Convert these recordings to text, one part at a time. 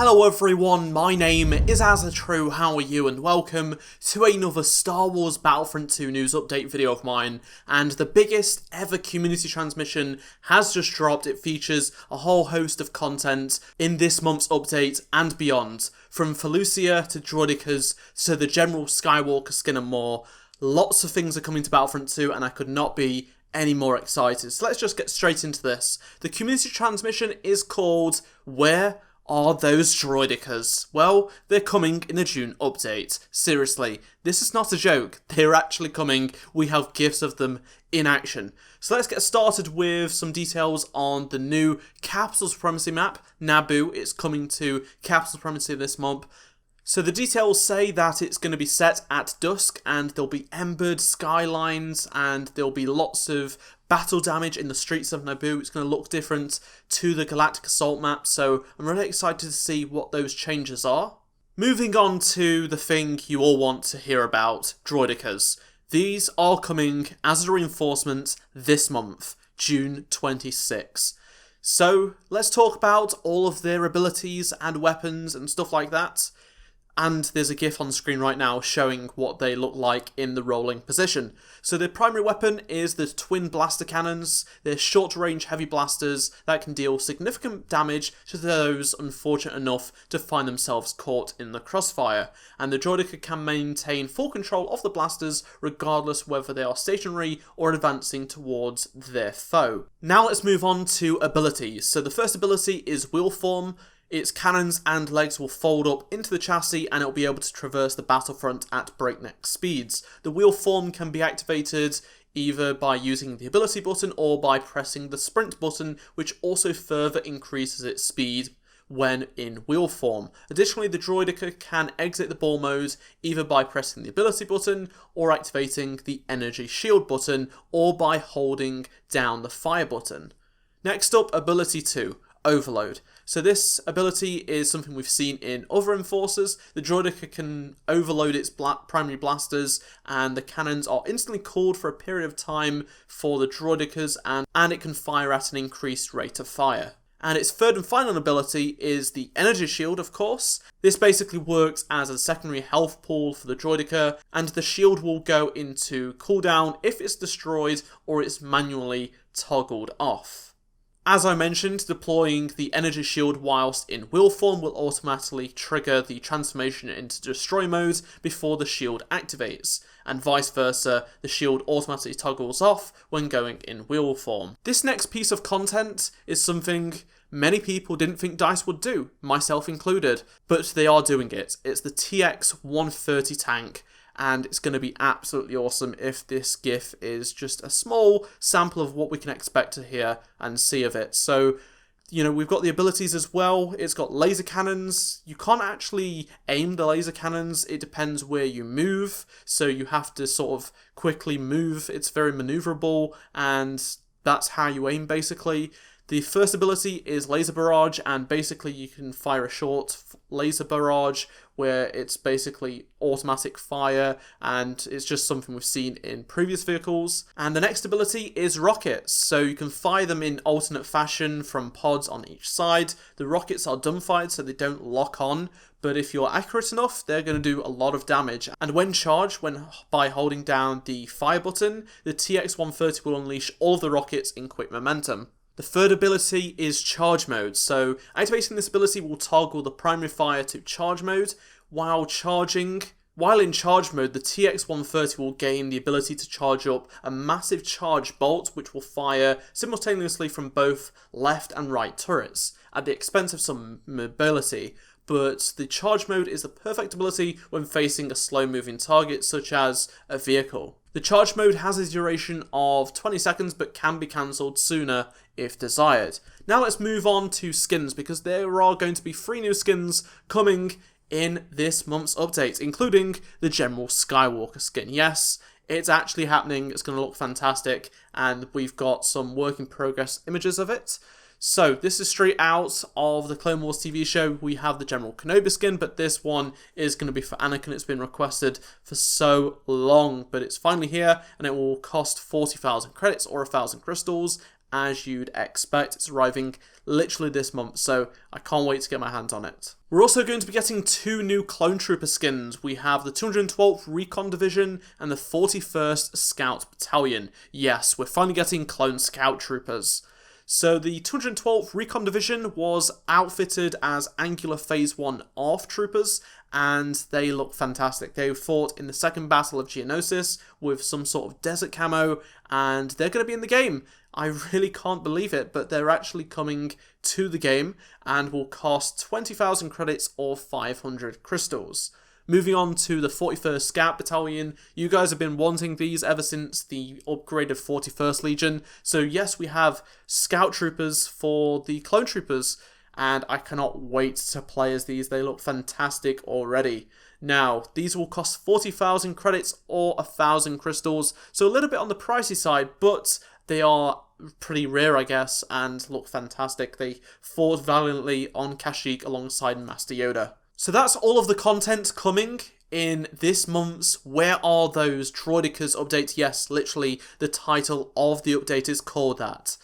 Hello everyone, my name is AZZATRU, how are you, and welcome to another Star Wars Battlefront 2 news update video of mine. And the biggest ever community transmission has just dropped. It features a whole host of content in this month's update and beyond. From Felucia to Droidekas to the General Skywalker skin and more. Lots of things are coming to Battlefront 2 and I could not be any more excited. So let's just get straight into this. The community transmission is called Where Are Those Droidekas? Well, they're coming in the June update. Seriously, this is not a joke. They're actually coming. We have GIFs of them in action. So let's get started with some details on the new Capital Supremacy map, Naboo. It's coming to Capital Supremacy this month. So the details say that it's going to be set at dusk and there'll be embered skylines and there'll be lots of battle damage in the streets of Naboo. It's going to look different to the Galactic Assault map, so I'm really excited to see what those changes are. Moving on to the thing you all want to hear about, Droidekas. These are coming as a reinforcement this month, June 26. So let's talk about all of their abilities and weapons and stuff like that. And there's a GIF on screen right now showing what they look like in the rolling position. So their primary weapon is the twin blaster cannons. They're short-range heavy blasters that can deal significant damage to those unfortunate enough to find themselves caught in the crossfire. And the Droideka can maintain full control of the blasters regardless whether they are stationary or advancing towards their foe. Now let's move on to abilities. So the first ability is Wheel Form. Its cannons and legs will fold up into the chassis and it will be able to traverse the battlefront at breakneck speeds. The wheel form can be activated either by using the ability button or by pressing the sprint button, which also further increases its speed when in wheel form. Additionally, the Droideka can exit the ball mode either by pressing the ability button or activating the energy shield button or by holding down the fire button. Next up, ability 2. Overload. So this ability is something we've seen in other enforcers. The Droideka can overload its primary blasters and the cannons are instantly cooled for a period of time for the Droidekas and it can fire at an increased rate of fire. And its third and final ability is the energy shield, of course. This basically works as a secondary health pool for the Droideka and the shield will go into cooldown if it's destroyed or it's manually toggled off. As I mentioned, deploying the energy shield whilst in wheel form will automatically trigger the transformation into destroy mode before the shield activates, and vice versa, the shield automatically toggles off when going in wheel form. This next piece of content is something many people didn't think DICE would do, myself included, but they are doing it. It's the TX-130 tank. And it's going to be absolutely awesome if this GIF is just a small sample of what we can expect to hear and see of it. So, you know, we've got the abilities as well. It's got laser cannons. You can't actually aim the laser cannons. It depends where you move. So you have to sort of quickly move. It's very maneuverable and that's how you aim basically. The first ability is Laser Barrage, and basically you can fire a short laser barrage where it's basically automatic fire, and it's just something we've seen in previous vehicles. And the next ability is Rockets, so you can fire them in alternate fashion from pods on each side. The rockets are dumbfired so they don't lock on, but if you're accurate enough, they're going to do a lot of damage. And when charged, by holding down the fire button, the TX-130 will unleash all of the rockets in quick momentum. The third ability is Charge Mode, so activating this ability will toggle the primary fire to Charge Mode. While in Charge Mode, the TX-130 will gain the ability to charge up a massive charge bolt which will fire simultaneously from both left and right turrets, at the expense of some mobility. But the Charge Mode is the perfect ability when facing a slow-moving target such as a vehicle. The Charge Mode has a duration of 20 seconds but can be cancelled sooner if desired. Now let's move on to skins, because there are going to be 3 new skins coming in this month's update, including the General Skywalker skin. Yes, it's actually happening, it's going to look fantastic, and we've got some work in progress images of it. So this is straight out of the Clone Wars TV show. We have the General Kenobi skin, but this one is going to be for Anakin. It's been requested for so long, but it's finally here, and it will cost 40,000 credits or 1,000 crystals. as you'd expect. It's arriving literally this month, so I can't wait to get my hands on it. We're also going to be getting 2 new Clone Trooper skins. We have the 212th Recon Division and the 41st Scout Battalion. Yes, we're finally getting Clone Scout Troopers. So the 212th Recon Division was outfitted as Angular Phase 1 ARF troopers, and they look fantastic. They fought in the second battle of Geonosis with some sort of desert camo, and they're going to be in the game. I really can't believe it, but they're actually coming to the game and will cost 20,000 credits or 500 crystals. Moving on to the 41st Scout Battalion, you guys have been wanting these ever since the upgrade of 41st Legion. So yes, we have Scout Troopers for the Clone Troopers, and I cannot wait to play as these. They look fantastic already. Now, these will cost 40,000 credits or 1,000 crystals, so a little bit on the pricey side, but they are pretty rare, I guess, and look fantastic. They fought valiantly on Kashyyyk alongside Master Yoda. So that's all of the content coming in this month's Where Are Those Droidekas update. Yes, literally the title of the update is called that.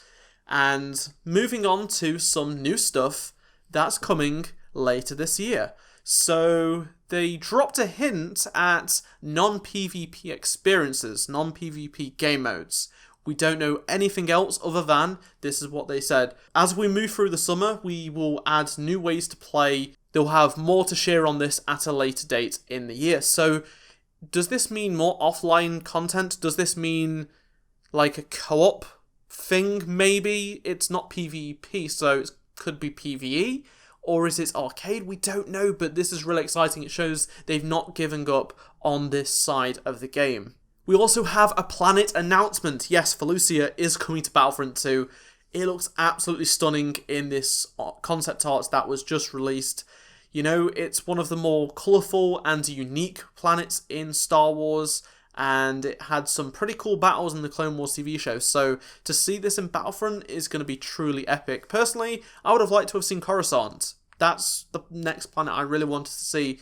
And moving on to some new stuff that's coming later this year. So they dropped a hint at non-PvP experiences, non-PvP game modes. We don't know anything else other than this is what they said. As we move through the summer, we will add new ways to play. They'll have more to share on this at a later date in the year. So does this mean more offline content? Does this mean like a co-op thing maybe? It's not PvP, so it could be PvE. Or is it arcade? We don't know, but this is really exciting. It shows they've not given up on this side of the game. We also have a planet announcement. Yes, Felucia is coming to Battlefront 2. It looks absolutely stunning in this concept art that was just released. You know, it's one of the more colourful and unique planets in Star Wars, and it had some pretty cool battles in the Clone Wars TV show, so to see this in Battlefront is going to be truly epic. Personally, I would have liked to have seen Coruscant. That's the next planet I really wanted to see,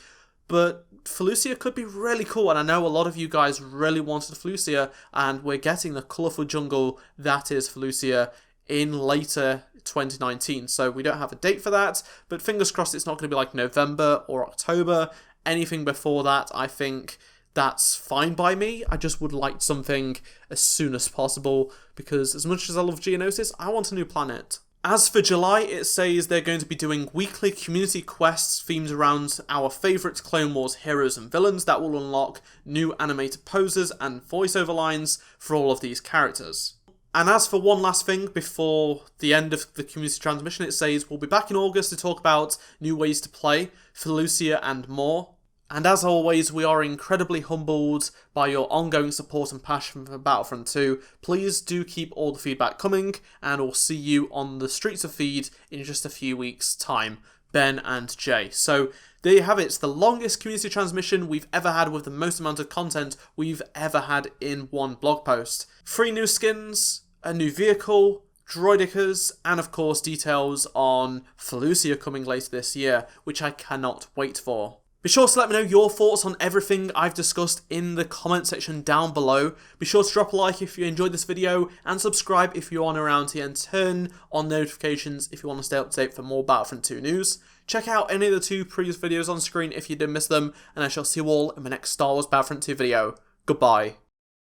but Felucia could be really cool, and I know a lot of you guys really wanted Felucia, and we're getting the colourful jungle that is Felucia in later 2019, so we don't have a date for that, but fingers crossed it's not going to be like November or October. Anything before that, I think that's fine by me. I just would like something as soon as possible, because as much as I love Geonosis, I want a new planet. As for July, it says they're going to be doing weekly community quests themed around our favourite Clone Wars heroes and villains that will unlock new animated poses and voiceover lines for all of these characters. And as for one last thing before the end of the community transmission, it says we'll be back in August to talk about new ways to play, Felucia and more. And as always, we are incredibly humbled by your ongoing support and passion for Battlefront 2. Please do keep all the feedback coming, and we'll see you on the Streets of Feed in just a few weeks' time, Ben and Jay. So there you have it. It's the longest community transmission we've ever had with the most amount of content we've ever had in one blog post. 3 new skins, a new vehicle, Droidekas, and of course details on Felucia coming later this year, which I cannot wait for. Be sure to let me know your thoughts on everything I've discussed in the comment section down below. Be sure to drop a like if you enjoyed this video, and subscribe if you're around here, and turn on notifications if you want to stay up to date for more Battlefront 2 news. Check out any of the 2 previous videos on screen if you did miss them, and I shall see you all in my next Star Wars Battlefront 2 video. Goodbye.